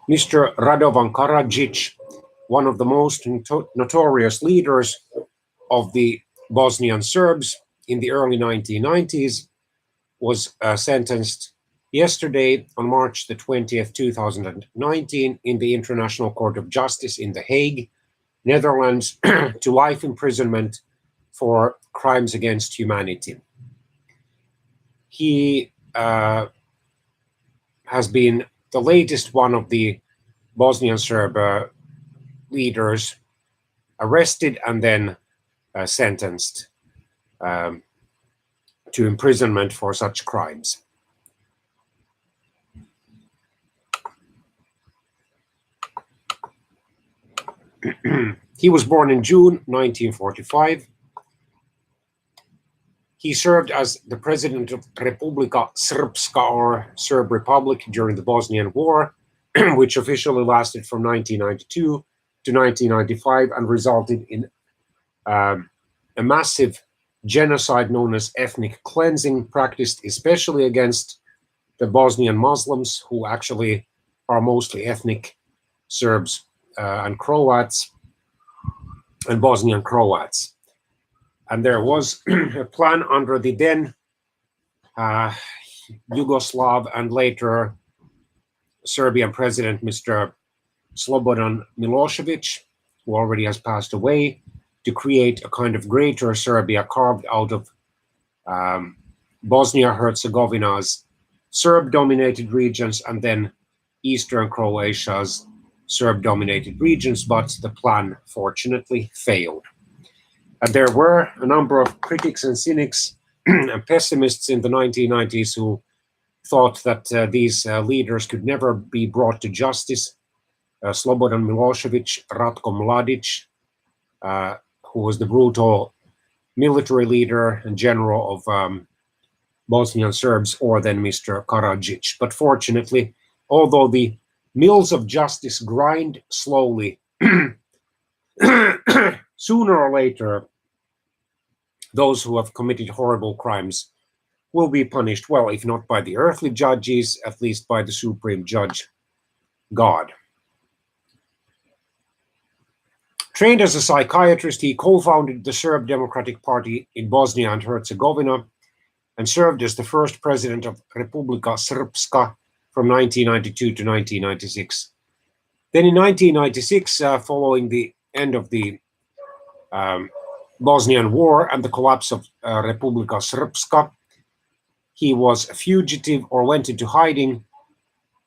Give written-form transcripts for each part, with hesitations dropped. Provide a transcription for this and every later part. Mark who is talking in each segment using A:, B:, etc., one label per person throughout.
A: Mr. Radovan Karadzic, one of the most notorious leaders of the Bosnian Serbs in the early 1990s, was sentenced yesterday on March the 20th, 2019 in the International Court of Justice in The Hague, Netherlands, to life imprisonment for crimes against humanity. He has been the latest one of the Bosnian Serb leaders arrested and then sentenced to imprisonment for such crimes. He was born in June 1945. He served as the president of Republika Srpska, or Serb Republic, during the Bosnian War, which officially lasted from 1992 to 1995 and resulted in a massive genocide known as ethnic cleansing, practiced especially against the Bosnian Muslims, who actually are mostly ethnic Serbs and Croats and Bosnian Croats. And there was a plan under the then Yugoslav and later Serbian president, Mr. Slobodan Milosevic, who already has passed away, to create a kind of greater Serbia carved out of Bosnia-Herzegovina's Serb-dominated regions and then Eastern Croatia's Serb-dominated regions, but the plan fortunately failed. And there were a number of critics and cynics and pessimists in the 1990s who thought that these leaders could never be brought to justice. Slobodan Milosevic, Ratko Mladic, who was the brutal military leader and general of Bosnian Serbs, or then Mr. Karadzic. But fortunately, although the mills of justice grind slowly, sooner or later, those who have committed horrible crimes will be punished, well, if not by the earthly judges, at least by the supreme judge, God. Trained as a psychiatrist, he co-founded the Serb Democratic Party in Bosnia and Herzegovina and served as the first president of Republika Srpska from 1992 to 1996. Then in 1996, following the end of the Bosnian War and the collapse of Republika Srpska, he was a fugitive or went into hiding.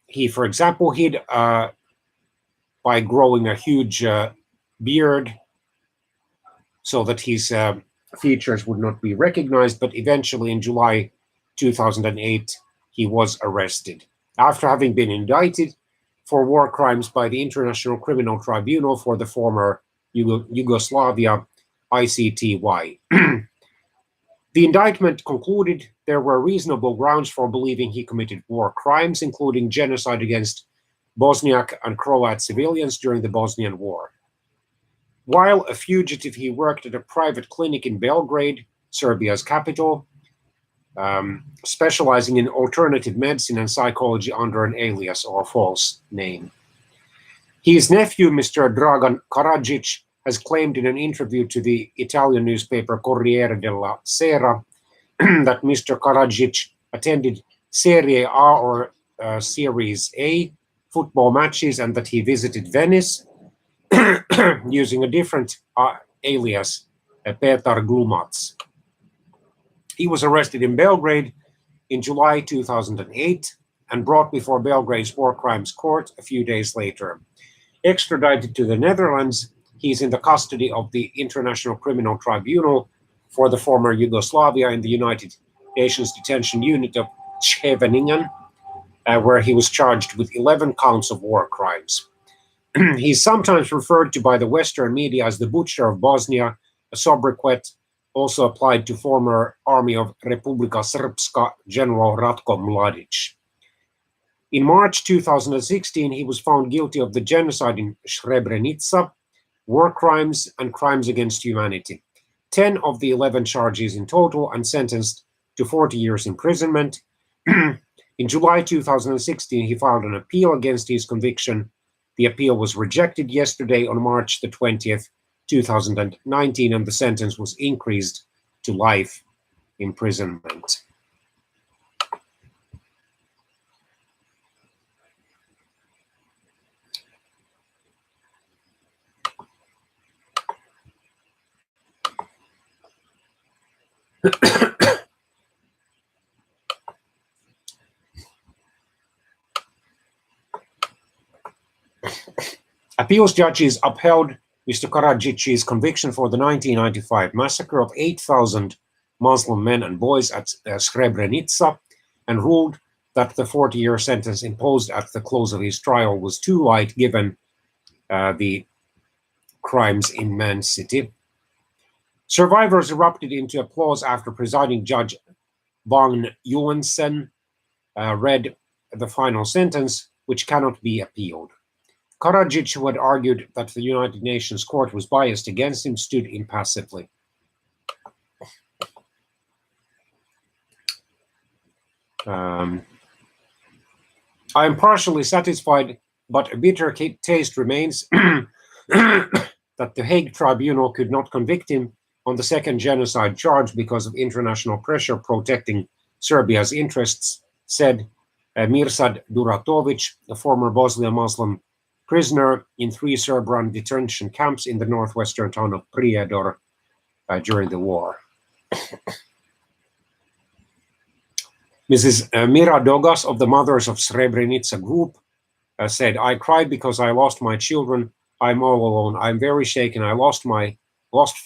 A: He, for example, hid by growing a huge beard so that his features would not be recognized, but eventually in July 2008, he was arrested after having been indicted for war crimes by the International Criminal Tribunal for the former Yugoslavia, ICTY. The indictment concluded there were reasonable grounds for believing he committed war crimes, including genocide against Bosniak and Croat civilians during the Bosnian War. While a fugitive, he worked at a private clinic in Belgrade, Serbia's capital, specializing in alternative medicine and psychology under an alias or false name. His nephew, Mr. Dragan Karadzic, has claimed in an interview to the Italian newspaper Corriere della Sera that Mr. Karadzic attended Serie A or Series A football matches and that he visited Venice using a different alias, Petar Glumac. He was arrested in Belgrade in July 2008 and brought before Belgrade's War Crimes Court a few days later. Extradited to the Netherlands, he is in the custody of the International Criminal Tribunal for the former Yugoslavia in the United Nations Detention Unit of Scheveningen, where he was charged with 11 counts of war crimes. He's sometimes referred to by the Western media as the Butcher of Bosnia, a sobriquet also applied to former Army of Republika Srpska General Ratko Mladic. In March 2016, he was found guilty of the genocide in Srebrenica, war crimes, and crimes against humanity. 10 of the 11 charges in total, and sentenced to 40 years imprisonment. In In July 2016, he filed an appeal against his conviction. The appeal was rejected yesterday on March the 20th, 2019, and the sentence was increased to life imprisonment. Appeals judges upheld Mr. Karadzic's conviction for the 1995 massacre of 8,000 Muslim men and boys at Srebrenica and ruled that the 40-year sentence imposed at the close of his trial was too light given the crime's immensity. Survivors erupted into applause after presiding judge Bang Johansen read the final sentence, which cannot be appealed. Karadzic, who had argued that the United Nations court was biased against him, stood impassively. I am partially satisfied, but a bitter taste remains that the Hague Tribunal could not convict him on the second genocide charge because of international pressure protecting Serbia's interests, said Mirsad Duratovic, a former Bosnian Muslim prisoner in 3 Serb-run detention camps in the northwestern town of Prijedor during the war. Mrs. Mira Dogas of the Mothers of Srebrenica group said, "I cried because I lost my children. I'm all alone. I'm very shaken. I lost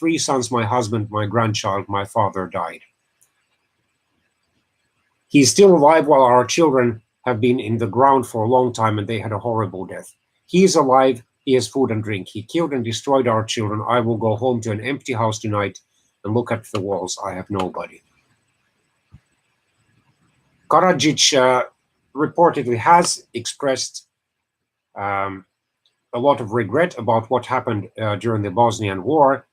A: 3 sons, my husband, my grandchild. My father died. He's still alive while our children have been in the ground for a long time and they had a horrible death. He is alive. He has food and drink. He killed and destroyed our children. I will go home to an empty house tonight and look at the walls. I have nobody." Karadzic reportedly has expressed a lot of regret about what happened during the Bosnian War,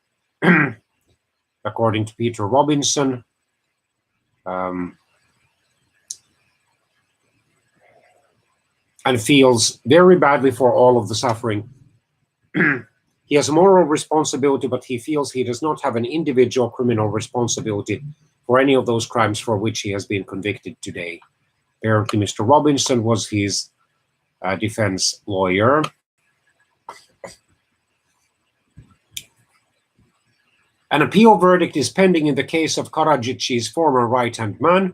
A: according to Peter Robinson. And feels very badly for all of the suffering. He has a moral responsibility, but he feels he does not have an individual criminal responsibility for any of those crimes for which he has been convicted today. Apparently, Mr. Robinson was his defense lawyer. An appeal verdict is pending in the case of Karadzic's former right-hand man,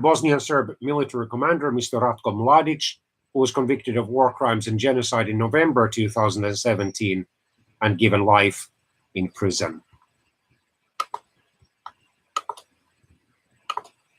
A: Bosnian Serb military commander Mr. Ratko Mladic, who was convicted of war crimes and genocide in November 2017 and given life in prison.